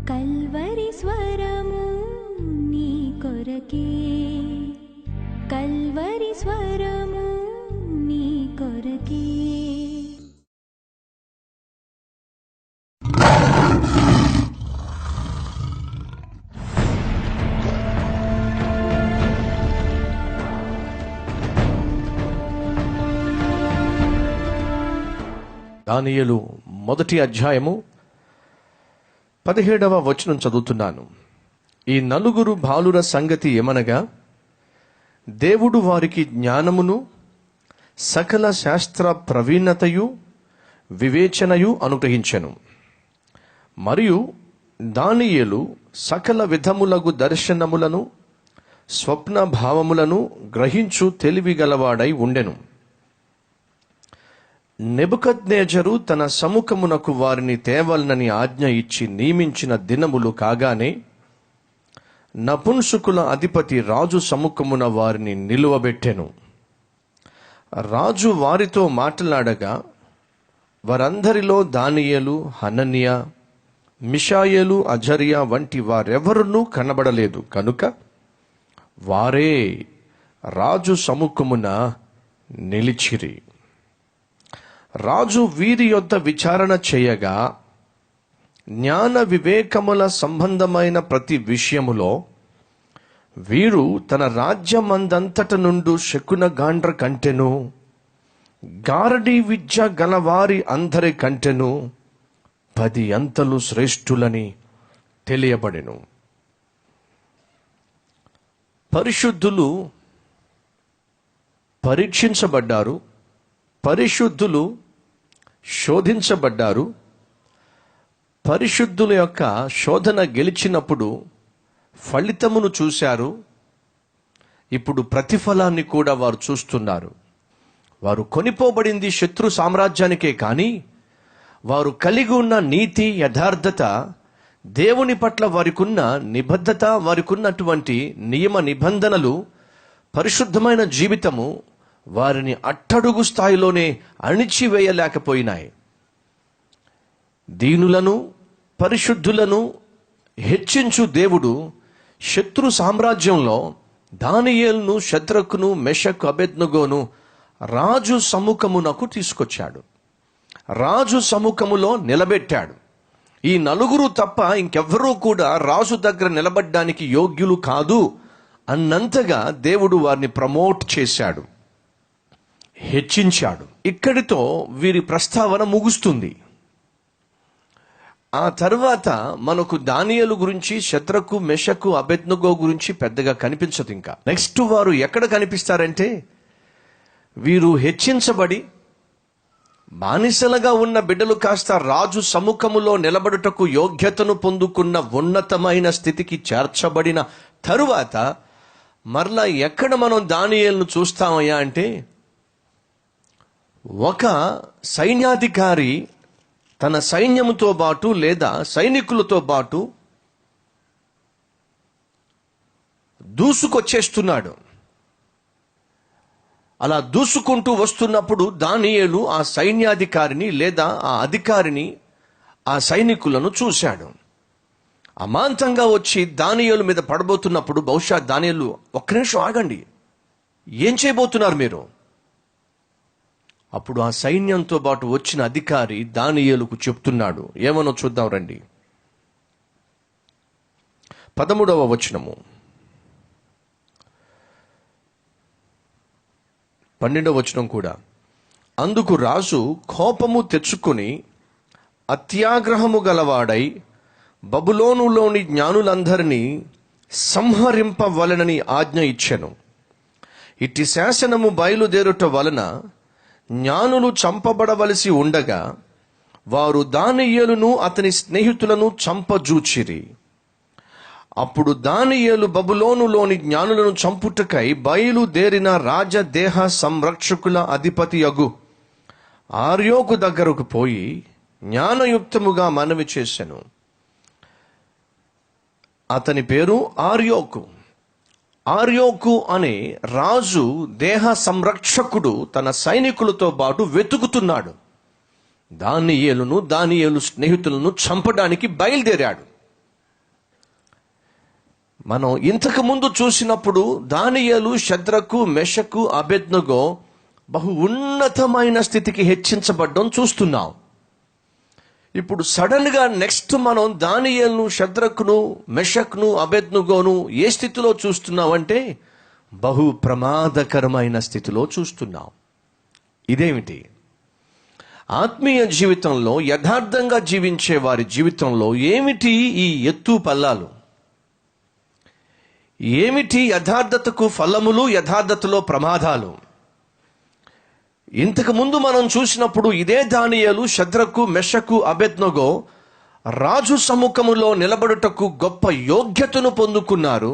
Calvary స్వరము నీ కొరకే, కల్వరి స్వరము నీ కొరకే. దానియేలు మొదటి అధ్యాయము 17వ వచనం చదువుతున్నాను. ఈ నలుగురు బాలుర సంగతి ఏమనగా, దేవుడు వారికి జ్ఞానమును సకల శాస్త్ర ప్రవీణతయు వివేచనయు అనుగ్రహించెను. మరియు దానియేలు సకల విధములగు దర్శనములను స్వప్న భావములను గ్రహించు తెలివి గలవాడై ఉండెను. నెబుకద్నెజరు తన సముఖమునకు వారిని తేవలనని ఆజ్ఞ ఇచ్చి నియమించిన దినములు కాగానే నపుంసకుల అధిపతి రాజు సముఖమున వారిని నిలువబెట్టెను. రాజు వారితో మాట్లాడగా వారందరిలో దానియేలు, హనన్యా, మిషాయేలు, అజర్యా వంటి వారెవరునూ కనబడలేదు కనుక వారే రాజు సముఖమున నిలిచిరి. రాజు వీరి యొద్ద విచారణ చేయగా జ్ఞాన వివేకముల సంబంధమైన ప్రతి విషయములో వీరు తన రాజ్యమందంతట నుండి శకున గాండ్ర కంటెను, గారడీ విద్య గలవారి అందరి కంటెను 10 అంతలు శ్రేష్ఠులని తెలియబడెను. పరిశుద్ధులు పరీక్షించబడ్డారు, పరిశుద్ధులు శోధించబడ్డారు. పరిశుద్ధుల యొక్క శోధన గెలిచినప్పుడు ఫలితమును చూశారు. ఇప్పుడు ప్రతిఫలాన్ని కూడా వారు చూస్తున్నారు. వారు కొనిపోబడింది శత్రు సామ్రాజ్యానికే, కానీ వారు కలిగి ఉన్న నీతి, యథార్థత, దేవుని పట్ల వారికున్న నిబద్ధత, వారికున్నటువంటి నియమ నిబంధనలు, పరిశుద్ధమైన జీవితము వారిని అట్టడుగు స్థాయిలోనే అణిచివేయలేకపోయినాయి. దీనులను, పరిశుద్ధులను హెచ్చించు దేవుడు శత్రు సామ్రాజ్యంలో దానియేలును, షద్రకును, మెషకు, అబేద్నెగోను రాజు సముఖమునకు తీసుకొచ్చాడు. రాజు సముఖములో నిలబెట్టాడు. ఈ నలుగురు తప్ప ఇంకెవ్వరూ కూడా రాజు దగ్గర నిలబడ్డానికి యోగ్యులు కాదు అన్నంతగా దేవుడు వారిని ప్రమోట్ చేశాడు, హెచ్చించాడు. ఇక్కడితో వీరి ప్రస్తావన ముగుస్తుంది. ఆ తర్వాత మనకు దానియేలు గురించి, షద్రకు, మెషకు, అబేద్నెగో గురించి పెద్దగా కనిపించదు. ఇంకా నెక్స్ట్ వారు ఎక్కడ కనిపిస్తారంటే, వీరు హెచ్చించబడి బానిసలుగా ఉన్న బిడ్డలు కాస్త రాజు సముఖములో నిలబడుటకు యోగ్యతను పొందుకున్న ఉన్నతమైన స్థితికి చేర్చబడిన తరువాత మరలా ఎక్కడ మనం దానియేలును చూస్తామయ్యా అంటే, ఒక సైన్యాధికారి తన సైన్యముతో పాటు లేదా సైనికులతో పాటు దూసుకొచ్చేస్తున్నాడు. అలా దూసుకుంటూ వస్తున్నప్పుడు దానియేలు ఆ సైన్యాధికారిని లేదా ఆ అధికారిని, ఆ సైనికులను చూశాడు. అమాంతంగా వచ్చి దానియేలు మీద పడబోతున్నప్పుడు బహుశా దానియేలు, ఒక్క నిమిషం ఆగండి, ఏం చేయబోతున్నారు మీరు? అప్పుడు ఆ సైన్యంతో పాటు వచ్చిన అధికారి దానియేలుకు చెప్తున్నాడు. ఏమనో చూద్దాం రండి. 13వ వచనము, 12వ వచనం కూడా. అందుకు రాజు కోపము తెచ్చుకుని అత్యాగ్రహము గలవాడై బబులోనులోని జ్ఞానులందరినీ సంహరింపవలెనని ఆజ్ఞ ఇచ్చెను. ఇట్టి శాసనము బయలుదేరుట వలన జ్ఞానులు చంపబడవలసి ఉండగా వారు దానియేలును అతని స్నేహితులను చంపజూచిరి. అప్పుడు దానియేలు బబులోనులోని జ్ఞానులను చంపుటకై బయలుదేరిన రాజదేహ సంరక్షకుల అధిపతియగు ఆర్యోకు దగ్గరకు పోయి జ్ఞానయుక్తముగా మనవి చేసెను. అతని పేరు ఆర్యోకు. ఆర్యోకు అనే రాజు దేహ సంరక్షకుడు తన సైనికులతో పాటు వెతుకుతున్నాడు. దానియేలు స్నేహితులను చంపడానికి బయలుదేరాడు. మనం ఇంతకు ముందు చూసినప్పుడు దానియేలు, షద్రకు, మెషకు, అబేద్నెగో బహు ఉన్నతమైన స్థితికి హెచ్చించబడ్డం చూస్తున్నాం. ఇప్పుడు సడన్ గా నెక్స్ట్ మనం దానియేలును, షద్రకును, మెషక్ను, అబేద్నెగోను ఏ స్థితిలో చూస్తున్నామంటే బహు ప్రమాదకరమైన స్థితిలో చూస్తున్నాం. ఇదేమిటి? ఆత్మీయ జీవితంలో యథార్థంగా జీవించే వారి జీవితంలో ఏమిటి ఈ ఎత్తు పల్లాలు? ఏమిటి యథార్థతకు ఫలములు, యథార్థతలో ప్రమాదాలు? ఇంతకు ముందు మనం చూసినప్పుడు ఇదే దానియేలు, షద్రకు, మెషకు, అబేద్నెగో రాజు సముఖములో నిలబడుటకు గొప్ప యోగ్యతను పొందుకున్నారు,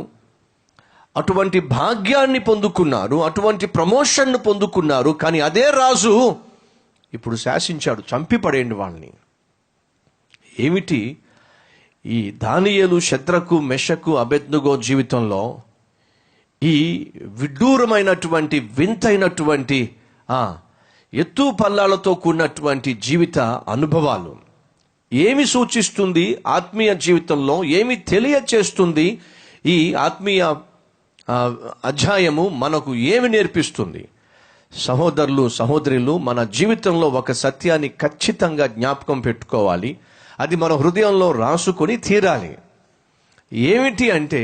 అటువంటి భాగ్యాన్ని పొందుకున్నారు, అటువంటి ప్రమోషన్ను పొందుకున్నారు. కానీ అదే రాజు ఇప్పుడు శాసించాడు, చంపి పడేయండి వాళ్ళని. ఏమిటి ఈ దానియేలు, షద్రకు, మెషకు, అబేద్నెగో జీవితంలో ఈ విడ్డూరమైనటువంటి వింతైనటువంటి ఎత్తు పల్లాలతో కూడినటువంటి జీవిత అనుభవాలు ఏమి సూచిస్తుంది? ఆత్మీయ జీవితంలో ఏమి తెలియచేస్తుంది? ఈ ఆత్మీయ అధ్యాయము మనకు ఏమి నేర్పిస్తుంది? సహోదరులు, సహోదరులు, మన జీవితంలో ఒక సత్యాన్ని ఖచ్చితంగా జ్ఞాపకం పెట్టుకోవాలి. అది మన హృదయంలో రాసుకొని తీరాలి. ఏమిటి అంటే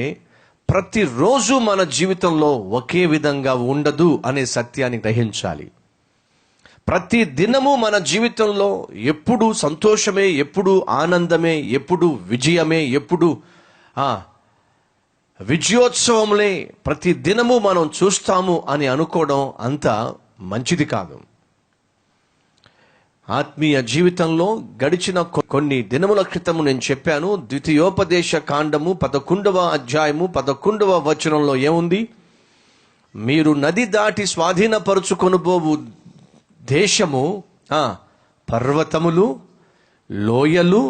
ప్రతిరోజు మన జీవితంలో ఒకే విధంగా ఉండదు అనే సత్యాన్ని గ్రహించాలి. ప్రతి దినము మన జీవితంలో ఎప్పుడు సంతోషమే, ఎప్పుడు ఆనందమే, ఎప్పుడు విజయమే, ఎప్పుడు విజయోత్సవములే ప్రతి దినము మనం చూస్తాము అని అనుకోవడం అంత మంచిది కాదు. ఆత్మీయ జీవితంలో గడిచిన కొన్ని దినముల క్రితము నేను చెప్పాను, ద్వితీయోపదేశ కాండము 11వ అధ్యాయము 11వ వచనంలో ఏముంది? మీరు నది దాటి స్వాధీనపరుచుకొనుబోవు దేశము పర్వతములు, లోయలు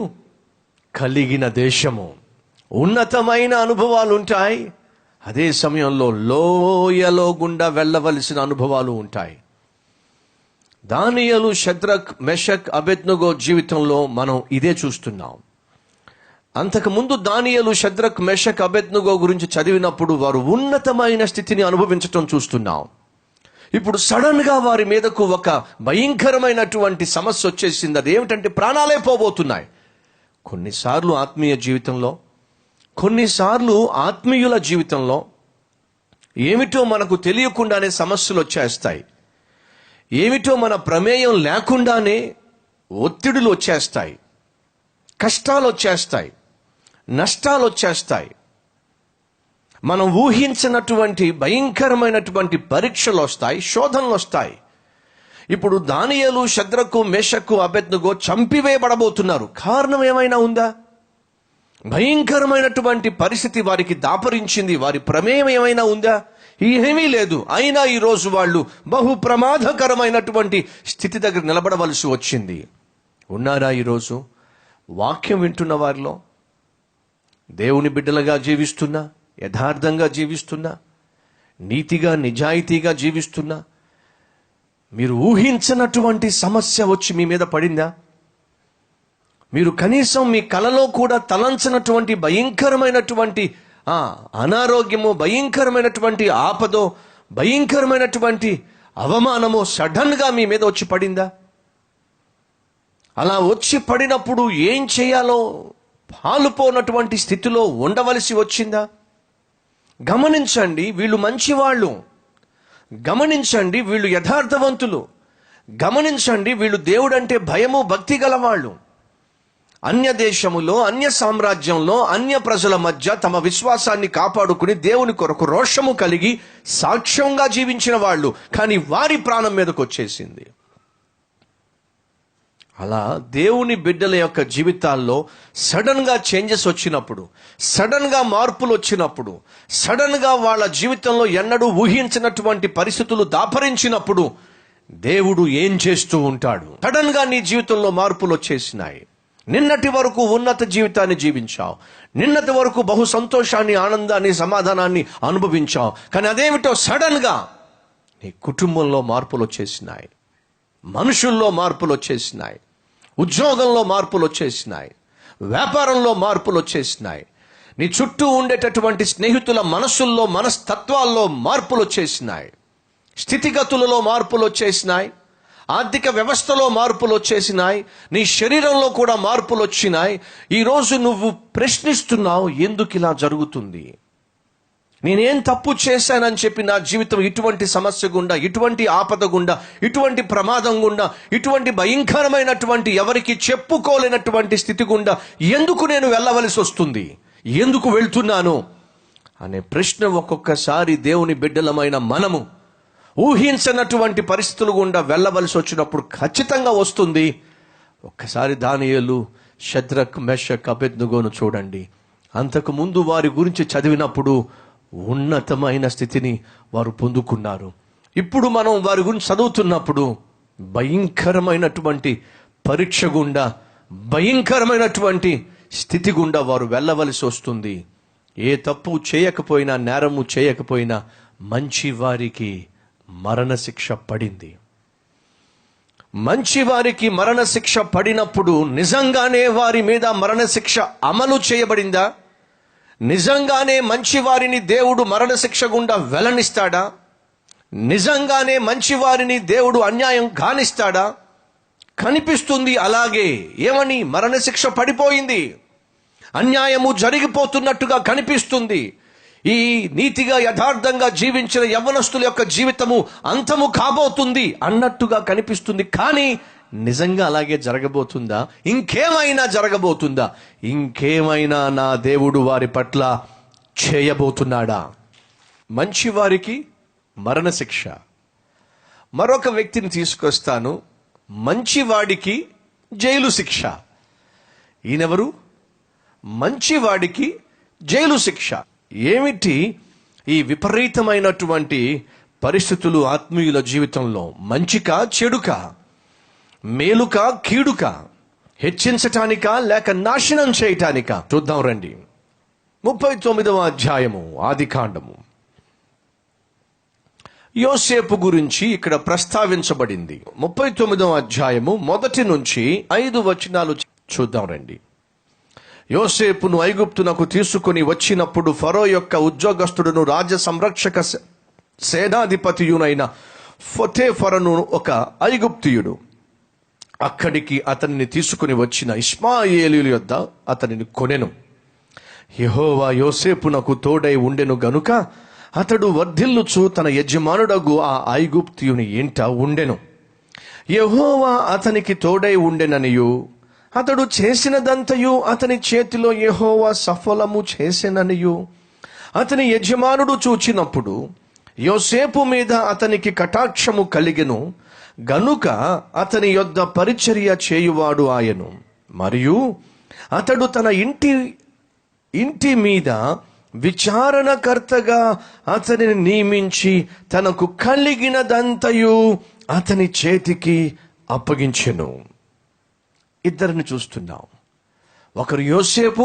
కలిగిన దేశము. ఉన్నతమైన అనుభవాలు ఉంటాయి, అదే సమయంలో లోయలో గుండా వెళ్ళవలసిన అనుభవాలు ఉంటాయి. దానియేలు, షద్రక్, మెషక్, అబేద్నెగో జీవితంలో మనం ఇదే చూస్తున్నాం. అంతకుముందు దానియేలు, షద్రక్, మెషక్, అబేద్నెగో గురించి చదివినప్పుడు వారు ఉన్నతమైన స్థితిని అనుభవించటం చూస్తున్నాం. ఇప్పుడు సడన్ గా వారి మీదకు ఒక భయంకరమైనటువంటి సమస్య వచ్చేసింది. అది ఏమిటంటే ప్రాణాలే పోబోతున్నాయి. కొన్నిసార్లు ఆత్మీయ జీవితంలో, కొన్నిసార్లు ఆత్మీయుల జీవితంలో ఏమిటో మనకు తెలియకుండానే సమస్యలు వచ్చేస్తాయి. ఏమిటో మన ప్రమేయం లేకుండానే ఒత్తిడులు వచ్చేస్తాయి, కష్టాలు వచ్చేస్తాయి, నష్టాలు వచ్చేస్తాయి. మనం ఊహించినటువంటి భయంకరమైనటువంటి పరీక్షలు వస్తాయి, శోధనలు వస్తాయి. ఇప్పుడు దానియేలు, షద్రకు, మెషకు, అబేద్నెగో చంపివేయబడబోతున్నారు. కారణం ఏమైనా ఉందా? భయంకరమైనటువంటి పరిస్థితి వారికి దాపరించింది. వారి ప్రమేయం ఏమైనా ఉందా? ఏమీ లేదు. అయినా ఈరోజు వాళ్ళు బహు ప్రమాదకరమైనటువంటి స్థితి దగ్గర నిలబడవలసి వచ్చింది. ఉన్నారా ఈరోజు వాక్యం వింటున్న వారిలో? దేవుని బిడ్డలుగా జీవిస్తున్నా, యథార్థంగా జీవిస్తున్నా, నీతిగా నిజాయితీగా జీవిస్తున్నా, మీరు ఊహించినటువంటి సమస్య వచ్చి మీ మీద పడిందా? మీరు కనీసం మీ కలలో కూడా తలంచనటువంటి భయంకరమైనటువంటి అనారోగ్యమో, భయంకరమైనటువంటి ఆపదో, భయంకరమైనటువంటి అవమానమో సడన్ గా మీ మీద వచ్చి పడిందా? అలా వచ్చి పడినప్పుడు ఏం చేయాలో పాలుపోనటువంటి స్థితిలో ఉండవలసి వచ్చిందా? గమనించండి, వీళ్ళు మంచివాళ్ళు. గమనించండి, వీళ్ళు యథార్థవంతులు. గమనించండి, వీళ్ళు దేవుడంటే భయము, భక్తి గలవాళ్ళు. అన్య దేశములో, అన్య సామ్రాజ్యంలో, అన్య ప్రజల మధ్య తమ విశ్వాసాన్ని కాపాడుకుని దేవుని కొరకు రోషము కలిగి సాక్ష్యంగా జీవించిన వాళ్ళు. కానీ వారి ప్రాణం మీదకు వచ్చేసింది. అలా దేవుని బిడ్డల యొక్క జీవితాల్లో సడన్ గా చేంజెస్ వచ్చినప్పుడు, సడన్ గా మార్పులు వచ్చినప్పుడు, సడన్ గా వాళ్ళ జీవితంలో ఎన్నడూ ఊహించినటువంటి పరిస్థితులు దాపరించినప్పుడు దేవుడు ఏం చేస్తూ ఉంటాడు? సడన్ గా నీ జీవితంలో మార్పులు వచ్చేసినాయి. నిన్నటి వరకు ఉన్నత జీవితాన్ని జీవించావు, నిన్నటి వరకు బహు సంతోషాన్ని, ఆనందాన్ని, సమాధానాన్ని అనుభవించావు. కానీ అదేమిటో సడన్ గా నీ కుటుంబంలో మార్పులు వచ్చేసినాయి, మనుషుల్లో మార్పులు వచ్చేసినాయి, ఉద్యోగంలో మార్పులు వచ్చేసినాయి, వ్యాపారంలో మార్పులు వచ్చేసినాయి, నీ చుట్టూ ఉండేటటువంటి స్నేహితుల మనస్సుల్లో, మనస్తత్వాల్లో మార్పులు వచ్చేసినాయి, స్థితిగతులలో మార్పులు వచ్చేసినాయి, ఆర్థిక వ్యవస్థలో మార్పులు వచ్చేసినాయి, నీ శరీరంలో కూడా మార్పులు వచ్చినాయి. ఈరోజు నువ్వు ప్రశ్నిస్తున్నావు, ఎందుకు ఇలా జరుగుతుంది? నేనేం తప్పు చేశానని చెప్పి నా జీవితం ఇటువంటి సమస్య గుండా, ఇటువంటి ఆపద గుండా, ఇటువంటి ప్రమాదం గుండా, ఇటువంటి భయంకరమైనటువంటి ఎవరికి చెప్పుకోలేనటువంటి స్థితి గుండా ఎందుకు నేను వెళ్ళవలసి వస్తుంది? ఎందుకు వెళ్తున్నాను అనే ప్రశ్న ఒక్కొక్కసారి దేవుని బిడ్డలమైన మనము ఊహించనటువంటి పరిస్థితులు గుండా వెళ్ళవలసి వచ్చినప్పుడు ఖచ్చితంగా వస్తుంది. ఒక్కసారి దానియేలు, షద్రక్, మెషక్, అబేద్నెగోను చూడండి. అంతకు ముందు వారి గురించి చదివినప్పుడు ఉన్నతమైన స్థితిని వారు పొందుకున్నారు. ఇప్పుడు మనం వారి గురించి చదువుతున్నప్పుడు భయంకరమైనటువంటి పరీక్ష గుండా, భయంకరమైనటువంటి స్థితి గుండా వారు వెళ్ళవలసి వస్తుంది. ఏ తప్పు చేయకపోయినా, నేరము చేయకపోయినా మంచి వారికి మరణశిక్ష పడింది. మంచి వారికి మరణశిక్ష పడినప్పుడు నిజంగానే వారి మీద మరణశిక్ష అమలు చేయబడిందా? నిజంగానే మంచి వారిని దేవుడు మరణశిక్ష గుండా వెల్లనిస్తాడా? నిజంగానే మంచి వారిని దేవుడు అన్యాయం కానిస్తాడా? కనిపిస్తుంది అలాగే. ఏమని? మరణశిక్ష పడిపోయింది, అన్యాయము జరిగిపోతున్నట్టుగా కనిపిస్తుంది. ఈ నీతిగా యథార్థంగా జీవించిన యవ్వనస్తుల యొక్క జీవితము అంతము కాబోతుంది అన్నట్టుగా కనిపిస్తుంది. కానీ నిజంగా అలాగే జరగబోతుందా? ఇంకేమైనా జరగబోతుందా? ఇంకేమైనా నా దేవుడు వారి పట్ల చేయబోతున్నాడా? మంచి వారికి మరణశిక్ష. మరొక వ్యక్తిని తీసుకొస్తాను, మంచివాడికి జైలు శిక్ష. ఈయనెవరు? మంచివాడికి జైలు శిక్ష. ఏమిటి ఈ విపరీతమైనటువంటి పరిస్థితులు ఆత్మీయుల జీవితంలో? మంచికా చెడుకా? మేలుకా కీడుకా? హెచ్చించటానికా లేక నాశనం చేయటానికా? చూద్దాం రండి. 39వ అధ్యాయము ఆదికాండము. యోసేపు గురించి ఇక్కడ ప్రస్తావించబడింది. 39వ అధ్యాయము 1 నుంచి 5 వచనాలు చూద్దాం రండి. యోసేపును ఐగుప్తునకు తీసుకుని వచ్చినప్పుడు ఫరో యొక్క ఉద్యోగస్తుడును రాజ సంరక్షక సేనాధిపతియునైన పొతీఫరును ఒక ఐగుప్తియుడు అక్కడికి అతనిని తీసుకుని వచ్చిన ఇష్మాయేలీయుల యొద్ద అతనిని కొనెను. యెహోవా యోసేపునకు తోడై ఉండెను గనుక అతడు వర్ధిల్లుచు తన యజమానుడగు ఆ ఐగుప్తియుని ఇంట ఉండెను. యెహోవా అతనికి తోడై ఉండెననియు అతడు చేసినదంతయు అతని చేతిలో యెహోవా సఫలము చేసెననియు అతని యజమానుడు చూచినప్పుడు యోసేపు మీద అతనికి కటాక్షము కలిగెను గనుక అతని యొద్ద పరిచర్య చేయువాడు ఆయను. మరియు అతడు తన ఇంటి మీద విచారణకర్తగా అతనిని నియమించి తనకు కలిగినదంతయు అతని చేతికి అప్పగించెను. ఇద్దరిని చూస్తున్నాం. ఒకరు యోసేపు,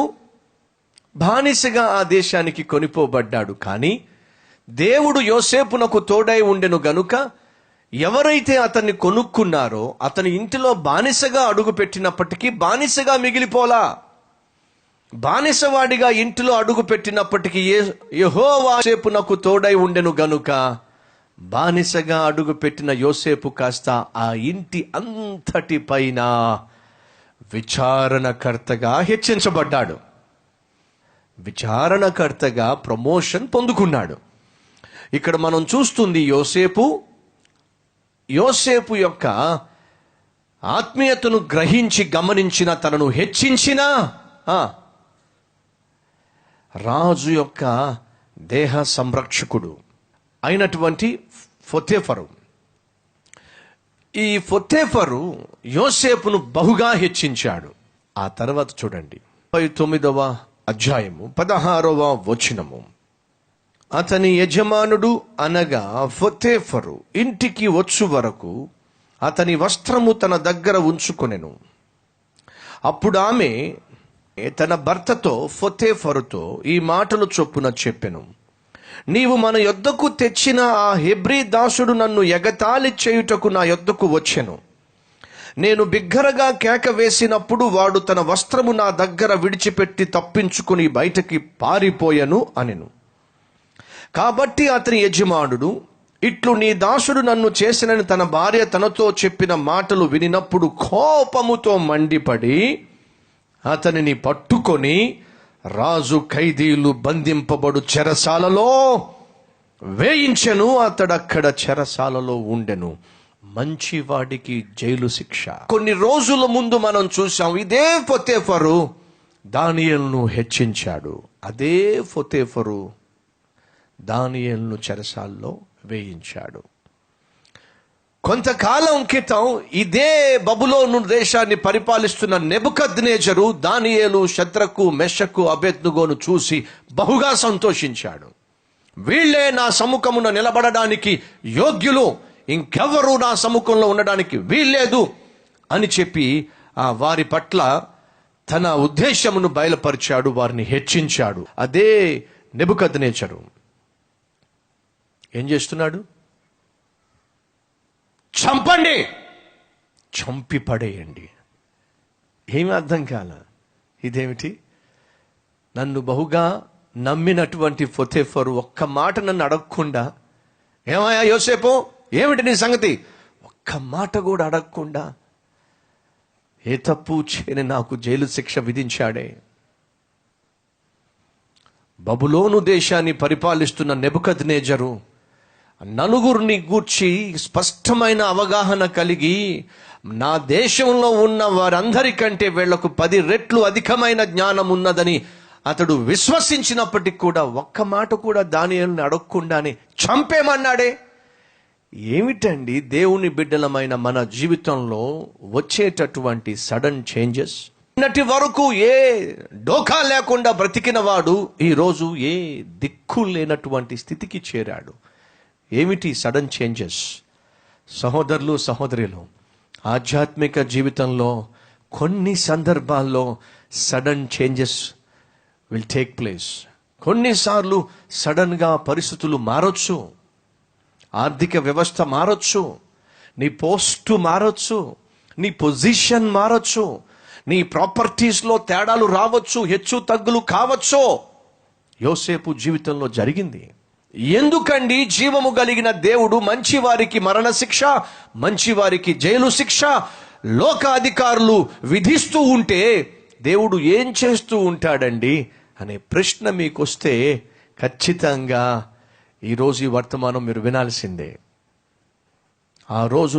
బానిసగా ఆ దేశానికి కొనిపోబడ్డాడు. కానీ దేవుడు యోసేపునకు తోడై ఉండెను గనుక ఎవరైతే అతన్ని కొనుక్కున్నారో అతని ఇంటిలో బానిసగా అడుగు పెట్టినప్పటికీ బానిసగా మిగిలిపోలా. బానిసవాడిగా ఇంటిలో అడుగు పెట్టినప్పటికీ యెహోవా యోసేపునకు తోడై ఉండెను గనుక బానిసగా అడుగు పెట్టిన యోసేపు కాస్త ఆ ఇంటి అంతటి పైన విచారణకర్తగా హెచ్చించబడ్డాడు. విచారణకర్తగా ప్రమోషన్ పొందుకున్నాడు. ఇక్కడ మనం చూస్తుంది యోసేపు యొక్క ఆత్మీయతను గ్రహించి గమనించిన, తనను హెచ్చించిన రాజు యొక్క దేహ సంరక్షకుడు అయినటువంటి పొతీఫరు. ఈ పొతీఫరు యోసేపును బహుగా హెచ్చించాడు. ఆ తర్వాత చూడండి 39వ అధ్యాయము 16వ వచనము. అతని యజమానుడు అనగా పొతీఫరు ఇంటికి వచ్చు వరకు అతని వస్త్రము తన దగ్గర ఉంచుకొనెను. అప్పుడు ఆమె తన భర్తతో పొతీఫరుతో ఈ మాటలు చొప్పున చెప్పెను, నీవు మన యొద్దకు తెచ్చిన ఆ హెబ్రీ దాసుడు నన్ను ఎగతాళి చేయుటకు నా యొద్దకు వచ్చెను. నేను బిగ్గరగా కేక వేసినప్పుడు వాడు తన వస్త్రము నా దగ్గర విడిచిపెట్టి తప్పించుకుని బయటికి పారిపోయెను అనెను. కాబట్టి అతని యజమానుడు, ఇట్లు నీ దాసుడు నన్ను చేసినని తన భార్య తనతో చెప్పిన మాటలు వినినప్పుడు కోపముతో మండిపడి అతనిని పట్టుకొని రాజు ఖైదీలు బంధింపబడు చెరసాలలో వేయించెను. అతడక్కడ చెరసాలలో ఉండెను. మంచివాడికి జైలు శిక్ష. కొన్ని రోజుల ముందు మనం చూసాం, ఇదే పోతీఫరు దానియేలును హెచ్చించాడు. అదే పోతీఫరు దానియేలును చెరసాల్లో వేయించాడు. కొంతకాలం క్రితం ఇదే బబులోను దేశాన్ని పరిపాలిస్తున్న నెబుకద్నెజరు దానియేలు, షద్రకు, మెషకు, అబేద్నెగోను చూసి బహుగా సంతోషించాడు. వీళ్లే నా సముఖమున నిలబడడానికి యోగ్యులు, ఇంకెవరు నా సముఖంలో ఉండడానికి వీల్లేదు అని చెప్పి వారి పట్ల తన ఉద్దేశమును బయలుపరిచాడు, వారిని హెచ్చించాడు. అదే నెబుకద్నెజరు ఏం చేస్తున్నాడు? చంపండి, చంపి పడేయండి. ఏమి అర్థం కాల. ఇదేమిటి? నన్ను బహుగా నమ్మినటువంటి పోతీఫరు ఒక్క మాట నన్ను అడగకుండా, ఏమయ్యా యోసేపు ఏమిటి నీ సంగతి, ఒక్క మాట కూడా అడగకుండా ఏ తప్పు చేయని నాకు జైలు శిక్ష విధించాడే. బబులోను దేశాన్ని పరిపాలిస్తున్న నెబుకద్నెజరు నలుగురిని గూర్చి స్పష్టమైన అవగాహన కలిగి, నా దేశంలో ఉన్న వారందరికంటే వీళ్లకు 10 రెట్లు అధికమైన జ్ఞానం ఉన్నదని అతడు విశ్వసించినప్పటికీ కూడా ఒక్క మాట కూడా దానియేలుని అడగకుండానే చంపేమన్నాడే. ఏమిటండి దేవుని బిడ్డలమైన మన జీవితంలో వచ్చేటటువంటి సడన్ చేంజెస్? నిన్నటి వరకు ఏ డోకా లేకుండా బ్రతికిన వాడు ఈరోజు ఏ దిక్కు లేనటువంటి స్థితికి చేరాడు. ఏమిటి సడన్ చేంజెస్? సహోదరులు, సహోదరులు, ఆధ్యాత్మిక జీవితంలో కొన్ని సందర్భాల్లో sudden changes will take place. కొన్నిసార్లు సడన్గా పరిస్థితులు మారొచ్చు, ఆర్థిక వ్యవస్థ మారొచ్చు, నీ పోస్టు మారొచ్చు, నీ పొజిషన్ మారొచ్చు, నీ ప్రాపర్టీస్లో తేడాలు రావచ్చు, హెచ్చు తగ్గులు కావచ్చు. యోసేపు జీవితంలో జరిగింది. ఎందుకండి జీవము కలిగిన దేవుడు మంచి వారికి మరణ శిక్ష, మంచి వారికి జైలు శిక్ష లోక అధికారులు విధిస్తూ ఉంటే దేవుడు ఏం చేస్తూ ఉంటాడండి అనే ప్రశ్న మీకు వస్తే ఖచ్చితంగా ఈరోజు ఈ వర్తమానం మీరు వినాల్సిందే. ఆ రోజు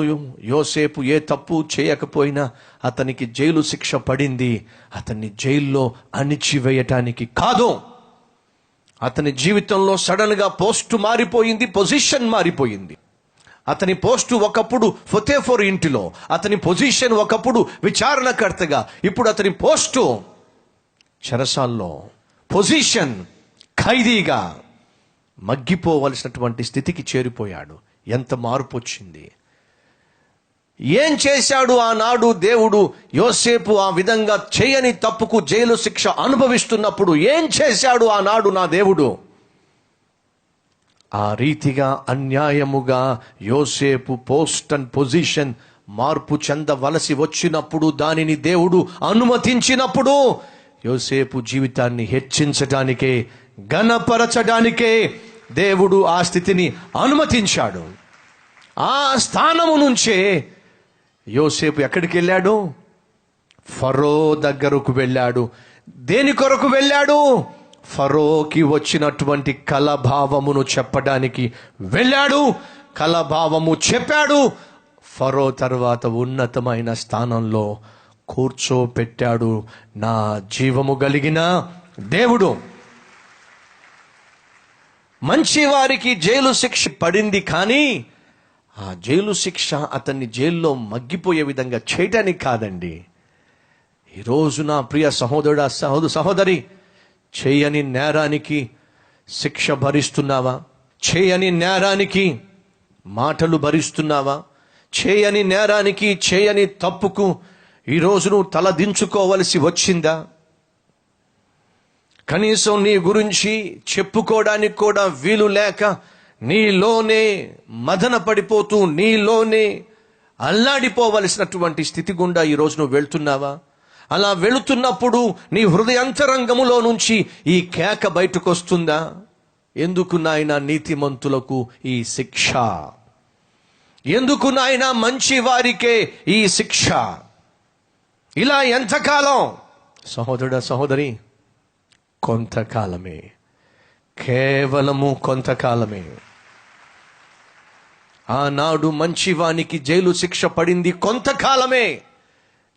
యోసేపు ఏ తప్పు చేయకపోయినా అతనికి జైలు శిక్ష పడింది. అతన్ని జైల్లో అణిచివేయటానికి కాదు. అతని జీవితంలో సడన్ గా పోస్టు మారిపోయింది, పొజిషన్ మారిపోయింది. అతని పోస్టు ఒకప్పుడు పోతీఫరు ఇంటిలో, అతని పొజిషన్ ఒకప్పుడు విచారణకర్తగా, ఇప్పుడు అతని పోస్టు చెరసాల్లో, పొజిషన్ ఖైదీగా మగ్గిపోవలసినటువంటి స్థితికి చేరిపోయాడు. ఎంత మార్పు వచ్చింది! ఏం చేశాడు ఆనాడు దేవుడు? యోసేపు ఆ విధంగా చేయని తప్పుకు జైలు శిక్ష అనుభవిస్తున్నప్పుడు ఏం చేశాడు ఆనాడు నా దేవుడు? ఆ రీతిగా అన్యాయముగా యోసేపు పోస్ట్ అండ్ పొజిషన్ మార్పు చెందవలసి వచ్చినప్పుడు, దానిని దేవుడు అనుమతించినప్పుడు యోసేపు జీవితాన్ని హెచ్చించడానికే, ఘనపరచడానికే దేవుడు ఆ స్థితిని అనుమతించాడు. ఆ స్థానము నుంచే యోసేపు ఎక్కడికి వెళ్ళాడు? ఫరో దగ్గరకు వెళ్ళాడు. దేని కొరకు వెళ్ళాడు? ఫరోకి వచ్చినటువంటి కలభావమును చెప్పడానికి వెళ్ళాడు. కలభావము చెప్పాడు. ఫరో తర్వాత ఉన్నతమైన స్థానంలో కూర్చోపెట్టాడు నా జీవము కలిగిన దేవుడు. మంచి వారికి జైలు శిక్ష పడింది, కానీ ఆ జైలు శిక్ష అతన్ని జైల్లో మగ్గిపోయే విధంగా చేయటానికి కాదండి. ఈరోజు నా ప్రియ సహోదరుడా, సహోదరి, చేయని నేరానికి శిక్ష భరిస్తున్నావా? చేయని నేరానికి మాటలు భరిస్తున్నావా? చేయని నేరానికి, చేయని తప్పుకు ఈరోజు నువ్వు తలదించుకోవలసి వచ్చిందా? కనీసం నీ గురించి చెప్పుకోవడానికి కూడా వీలు లేక నీలోనే మదన పడిపోతూ, నీలోనే అల్లాడిపోవలసినటువంటి స్థితి గుండా ఈరోజు నువ్వు వెళ్తున్నావా? అలా వెళుతున్నప్పుడు నీ హృదయాంతరంగములో నుంచి ఈ కేక బయటకు వస్తుందా? ఎందుకు నాయనా నీతిమంతులకు ఈ శిక్ష? ఎందుకు నాయనా మంచి వారికే ఈ శిక్ష? ఇలా ఎంతకాలం? సహోదరుడా, సహోదరి, కొంతకాలమే, కేవలము కొంతకాలమే. ఆనాడు మంచివానికి జైలు శిక్ష పడింది, కొంతకాలమే.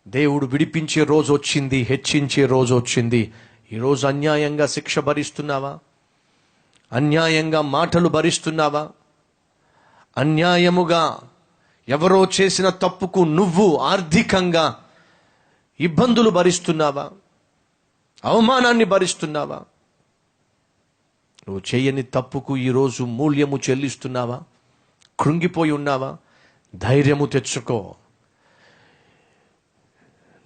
దేవుడు విడిపించే రోజు వచ్చింది, హెచ్చించే రోజు వచ్చింది. ఈరోజు అన్యాయంగా శిక్ష భరిస్తున్నావా? అన్యాయంగా మాటలు భరిస్తున్నావా? అన్యాయముగా ఎవరో చేసిన తప్పుకు నువ్వు ఆర్థికంగా ఇబ్బందులు భరిస్తున్నావా? అవమానాన్ని భరిస్తున్నావా? నువ్వు చేయని తప్పుకు ఈరోజు మూల్యము చెల్లిస్తున్నావా? కృంగిపోయి ఉన్నావా? ధైర్యము తెచ్చుకో.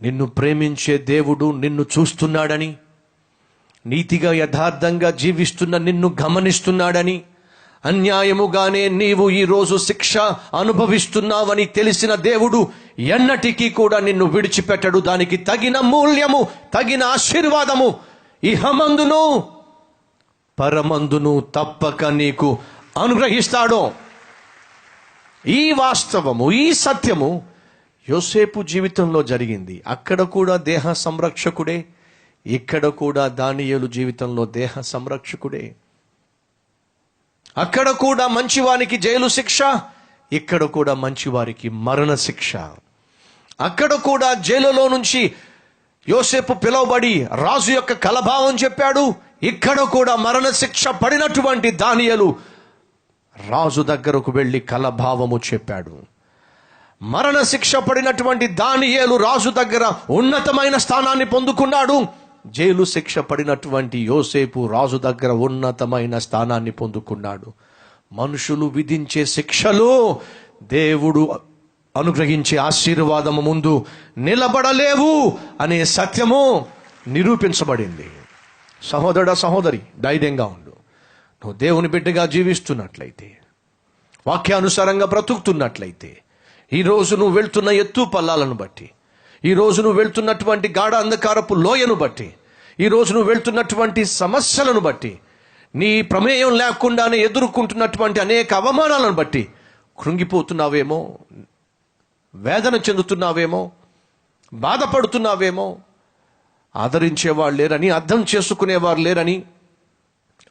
నిన్ను ప్రేమించే దేవుడు నిన్ను చూస్తున్నాడని, నీతిగా యథార్థంగా జీవిస్తున్న నిన్ను గమనిస్తున్నాడని, అన్యాయముగానే నీవు ఈరోజు శిక్ష అనుభవిస్తున్నావని తెలిసిన దేవుడు ఎన్నటికీ కూడా నిన్ను విడిచిపెట్టడు. దానికి తగిన మూల్యము, తగిన ఆశీర్వాదము ఇహమందును పరమందును తప్పక నీకు అనుగ్రహిస్తాడు. ఈ వాస్తవము, ఈ సత్యము యోసేపు జీవితంలో జరిగింది. అక్కడ కూడా దేహ సంరక్షకుడే, ఇక్కడ కూడా దానియేలు జీవితంలో దేహ సంరక్షకుడే. అక్కడ కూడా మంచివానికి జైలు శిక్ష, ఇక్కడ కూడా మంచివారికి మరణ శిక్ష. అక్కడ కూడా జైలులో నుంచి యోసేపు పిలువబడి రాజు యొక్క కలభావం చెప్పాడు. ఇక్కడ కూడా మరణ శిక్ష పడినటువంటి దానియేలు రాజు దగ్గరకు వెళ్ళి కలభావము చెప్పాడు. మరణ శిక్ష పడినటువంటి దానియేలు రాజు దగ్గర ఉన్నతమైన స్థానాన్ని పొందుకున్నాడు. జైలు శిక్ష పడినటువంటి యోసేపు రాజు దగ్గర ఉన్నతమైన స్థానాన్ని పొందుకున్నాడు. మనుషులు విధించే శిక్షలు దేవుడు అనుగ్రహించే ఆశీర్వాదము ముందు నిలబడలేవు అనే సత్యము నిరూపించబడింది. సహోదరుడా, సహోదరి, ధైర్యంగా ఉండు. నువ్వు దేవుని బిడ్డగా జీవిస్తున్నట్లయితే, వాక్యానుసారంగా బ్రతుకుతున్నట్లయితే, ఈరోజు నువ్వు వెళ్తున్న ఎత్తు పల్లాలను బట్టి, ఈరోజు నువ్వు వెళ్తున్నటువంటి గాఢ అంధకారపు లోయను బట్టి, ఈరోజు నువ్వు వెళ్తున్నటువంటి సమస్యలను బట్టి, నీ ప్రమేయం లేకుండానే ఎదుర్కొంటున్నటువంటి అనేక అవమానాలను బట్టి కృంగిపోతున్నావేమో, వేదన చెందుతున్నావేమో, బాధపడుతున్నావేమో, ఆదరించేవాళ్ళు లేరని, అర్థం చేసుకునేవారు లేరని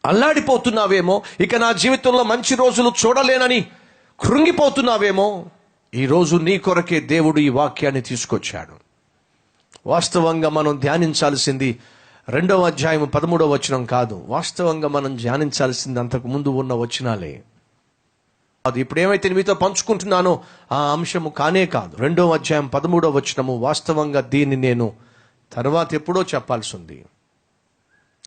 అల్లాడిపోతున్నావేమో, ఇక నా జీవితంలో మంచి రోజులు చూడలేనని కృంగిపోతున్నావేమో. ఈరోజు నీ కొరకే దేవుడు ఈ వాక్యాన్ని తీసుకొచ్చాడు. వాస్తవంగా మనం ధ్యానించాల్సింది 2వ అధ్యాయం 13వ వచనం కాదు. వాస్తవంగా మనం ధ్యానించాల్సింది అంతకు ముందు ఉన్న వచనాలే. అది ఇప్పుడు ఏమైతే మీతో పంచుకుంటున్నానో ఆ అంశము కానే కాదు. 2వ అధ్యాయం 13వ వచనము. వాస్తవంగా దీన్ని నేను తర్వాత ఎప్పుడో చెప్పాల్సి ఉంది.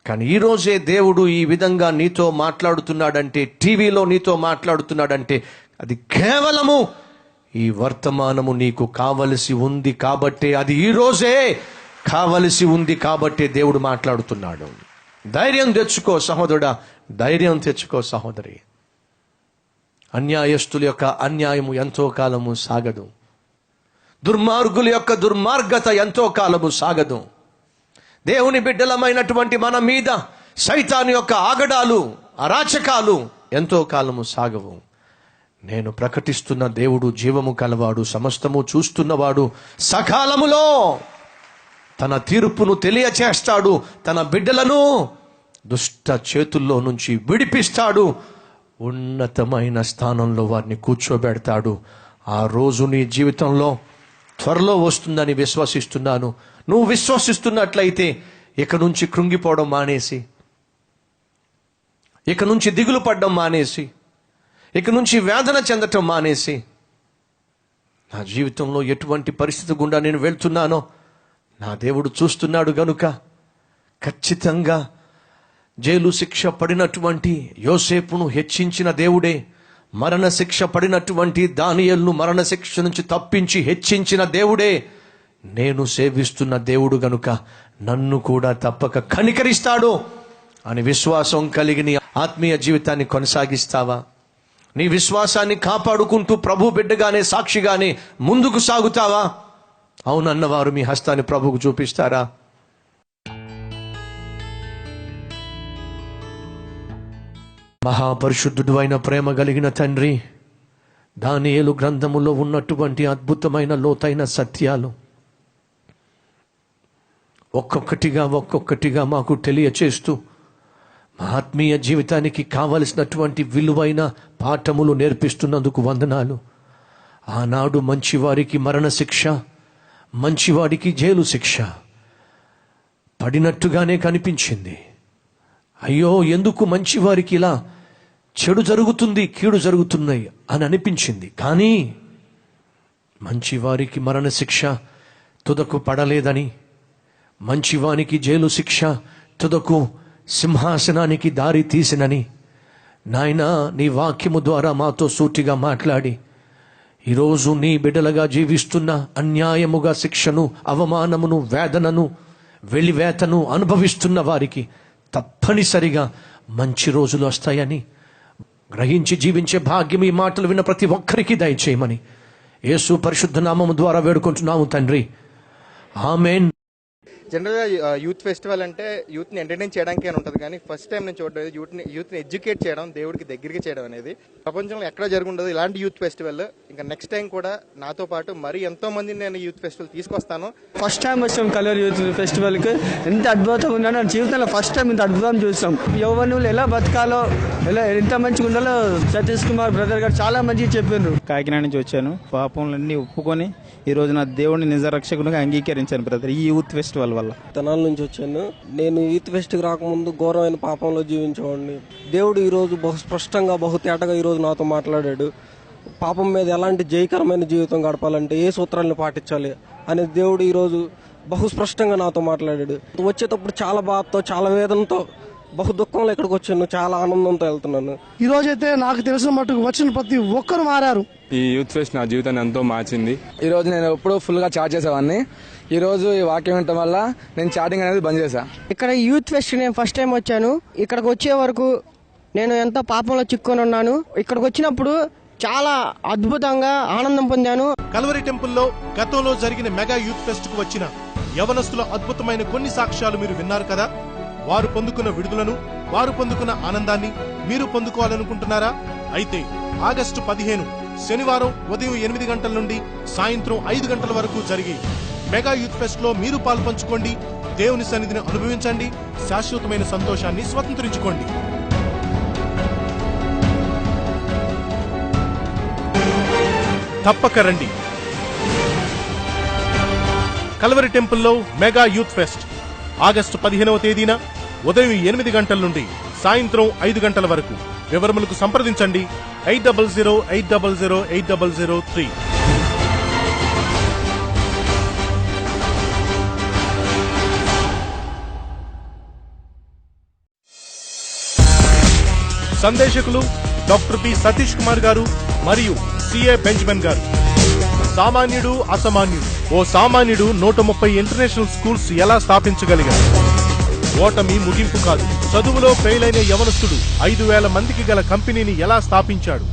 కానీ ఈరోజే దేవుడు ఈ విధంగా నీతో మాట్లాడుతున్నాడంటే, టీవీలో నీతో మాట్లాడుతున్నాడంటే, అది కేవలము ఈ వర్తమానము నీకు కావలసి ఉంది కాబట్టే, అది ఈరోజే కావలసి ఉంది కాబట్టే దేవుడు మాట్లాడుతున్నాడు. ధైర్యం తెచ్చుకో సహోదరుడా, ధైర్యం తెచ్చుకో సహోదరి. అన్యాయస్తుల యొక్క అన్యాయము ఎంతో కాలము సాగదు. దుర్మార్గుల యొక్క దుర్మార్గత ఎంతో కాలము సాగదు. దేవుని బిడ్డలమైనటువంటి మన మీద సైతాను యొక్క ఆగడాలు, అరాచకాలు ఎంతో కాలము సాగవు. నేను ప్రకటిస్తున్న దేవుడు జీవము కలవాడు, సమస్తము చూస్తున్నవాడు, సకాలములో తన తీర్పును తెలియచేస్తాడు. తన బిడ్డలను దుష్ట చేతుల్లో నుంచి విడిపిస్తాడు. ఉన్నతమైన స్థానంలో వారిని కూర్చోబెడతాడు. ఆ రోజు నీ జీవితంలో త్వరలో వస్తుందని విశ్వసిస్తున్నాను. నువ్వు విశ్వసిస్తున్నట్లయితే ఇక నుంచి కృంగిపోవడం మానేసి, ఇక నుంచి దిగులు పడడం మానేసి, ఇక నుంచి వేదన చెందటం మానేసి, నా జీవితంలో ఎటువంటి పరిస్థితి గుండా నేను వెళ్తున్నానో నా దేవుడు చూస్తున్నాడు గనుక ఖచ్చితంగా జైలు శిక్ష పడినటువంటి యోసేపును హెచ్చించిన దేవుడే, మరణ శిక్ష పడినటువంటి దానియేలును మరణ శిక్ష నుంచి తప్పించి హెచ్చించిన దేవుడే నేను సేవిస్తున్న దేవుడు గనుక నన్ను కూడా తప్పక కనికరిస్తాడు అని విశ్వాసం కలిగిన ఆత్మీయ జీవితాన్ని కొనసాగిస్తావా? నీ విశ్వాసాన్ని కాపాడుకుంటూ ప్రభు బిడ్డగానే సాక్షిగానే ముందుకు సాగుతావా? అవునన్నవారు మీ హస్తాన్ని ప్రభువుకు చూపిస్తారా? మహాపరిశుద్ధుడు అయిన ప్రేమ కలిగిన తండ్రి, దానియేలు గ్రంథములో ఉన్నటువంటి అద్భుతమైన లోతైన సత్యాలు ఒక్కొక్కటిగా మాకు తెలియచేస్తూ మా ఆత్మీయ జీవితానికి కావలసినటువంటి విలువైన పాఠములు నేర్పిస్తున్నందుకు వందనాలు. ఆనాడు మంచివారికి మరణశిక్ష, మంచివాడికి జైలు శిక్ష పడినట్టుగానే కనిపించింది. అయ్యో, ఎందుకు మంచివారికి ఇలా చెడు జరుగుతుంది, కీడు జరుగుతున్నాయి అని అనిపించింది. కానీ మంచివారికి మరణశిక్ష తుదకు పడలేదని, మంచివానికి జైలు శిక్ష తుదకు సింహాసనానికి దారి తీసినని నాయనా నీ వాక్యము ద్వారా మాతో సూటిగా మాట్లాడి ఈరోజు నీ బిడ్డలుగా జీవిస్తున్న అన్యాయముగా శిక్షను, అవమానమును, వేదనను, వెలివేతను అనుభవిస్తున్న వారికి తప్పనిసరిగా మంచి రోజులు వస్తాయని గ్రహించి జీవించే భాగ్యం ఈ మాటలు విన్న ప్రతి ఒక్కరికి దయచేయమని యేసు పరిశుద్ధ నామము ద్వారా వేడుకుంటున్నాము తండ్రి, ఆమేన్. జనరల్గా యూత్ ఫెస్టివల్ అంటే యూత్ని ఎంటర్టైన్ చేయడానికి అని ఉంటుంది, కానీ ఫస్ట్ టైం నేను చూడలేదు యూత్ని ఎడ్యుకేట్ చేయడం, దేవుడికి దగ్గరికి చేయడం అనేది ప్రపంచంలో ఎక్కడ జరుగుండదు ఇలాంటి యూత్ ఫెస్టివల్. ఇంకా నెక్స్ట్ టైం కూడా నాతో పాటు మరి ఎంతో మందిని నేను యూత్ ఫెస్టివల్ తీసుకొస్తాను. ఫస్ట్ టైం వచ్చాం కలర్ యూత్ ఫెస్టివల్కి. ఎంత అద్భుతంగా ఉందో నా జీవితంలో ఫస్ట్ టైం ఇంత అద్భుతం చూస్తాం. యవ్వనులు ఎలా బతకాలో, ఎలా ఎంత మంచిగా ఉండాలో సతీష్ కుమార్ బ్రదర్ గారు చాలా మంచిగా చెప్పారు. కాకినాడ నుంచి వచ్చాను. పాపంలన్నీ ఒప్పుకొని ఈ రోజు నా దేవుడిని నిజ రక్షకునిగా అంగీకరించాను బ్రదర్ ఈ యూత్ ఫెస్టివల్ వల్ల. తెనాల నుంచి వచ్చాను. నేను యూత్ ఫెస్ట్కి రాకముందు ఘోరమైన పాపంలో జీవించేవాడిని. దేవుడు ఈరోజు బహు స్పష్టంగా, బహు తేటగా ఈరోజు నాతో మాట్లాడాడు. పాపం మీద ఎలాంటి జయకరమైన జీవితం గడపాలంటే ఏ సూత్రాలను పాటించాలి అనే దేవుడు ఈరోజు బహు స్పష్టంగా నాతో మాట్లాడాడు. వచ్చేటప్పుడు చాలా బాధతో, చాలా వేదనతో, బహు దుఃఖంలో ఇక్కడికి వచ్చాను. చాలా ఆనందంతో వెళ్తున్నాను. ఈ రోజైతే నాకు తెలిసిన మట్టుకు వచ్చిన ప్రతి ఒక్కరు మారారు. ఈ యూత్ ఫెస్ట్ నా జీవితాన్ని ఎంతో మార్చింది. ఈ రోజు నేను ఎప్పుడూ ఫుల్ గా చాట్ చేసేవాడిని. ఈ రోజు ఈ వాక్యం వినటం వల్ల నేను చాటింగ్ అనేది బంద్ చేశా. ఇక్కడ యూత్ ఫెస్ట్ నేను ఫస్ట్ టైం వచ్చాను. ఇక్కడికి వచ్చే వరకు నేను ఎంతో పాపంలో చిక్కుకొని ఉన్నాను. ఇక్కడికి వచ్చినప్పుడు చాలా అద్భుతంగా ఆనందం పొందాను. కల్వరి టెంపుల్లో గతంలో జరిగిన మెగా యూత్ ఫెస్ట్ కు వచ్చిన యవనస్తుల అద్భుతమైన కొన్ని సాక్ష్యాలు మీరు విన్నారు కదా. వారు పొందుకున్న విడుదలను, వారు పొందుకున్న ఆనందాన్ని మీరు పొందుకోవాలనుకుంటున్నారా? అయితే ఆగస్టు 15 శనివారం ఉదయం 8 గంటల నుండి సాయంత్రం 5 గంటల వరకు జరిగే మెగా యూత్ ఫెస్ట్ లో మీరు పాల్పంచుకోండి. దేవుని సన్నిధిని అనుభవించండి. శాశ్వతమైన సంతోషాన్ని స్వతంత్రించుకోండి. తప్పక రండి. కల్వరి టెంపుల్లో మెగా యూత్ ఫెస్ట్ ఆగస్టు 15వ తేదీన ఉదయం 8 గంటల నుండి సాయంత్రం 5 గంటల వరకు. వివరములకు సంప్రదించండి 8008008003. సందేశకులు డాక్టర్ పి సతీష్ కుమార్ గారు మరియు సిఏ బెంజమిన్ గారు. సామాన్యుడు, అసామాన్యుడు. ఓ సామాన్యుడు 130 ఇంటర్నేషనల్ స్కూల్స్ ఎలా స్థాపించగలిగాడు? ఓటమి ముగింపు కాదు. చదువులో ఫెయిల్ అయిన యవనస్తుడు 5,000 మందికి గల కంపెనీని ఎలా స్థాపించాడు?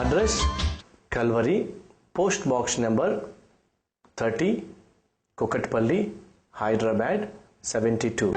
Address Calvary, post box number 30, Kukatpally, Hyderabad 72.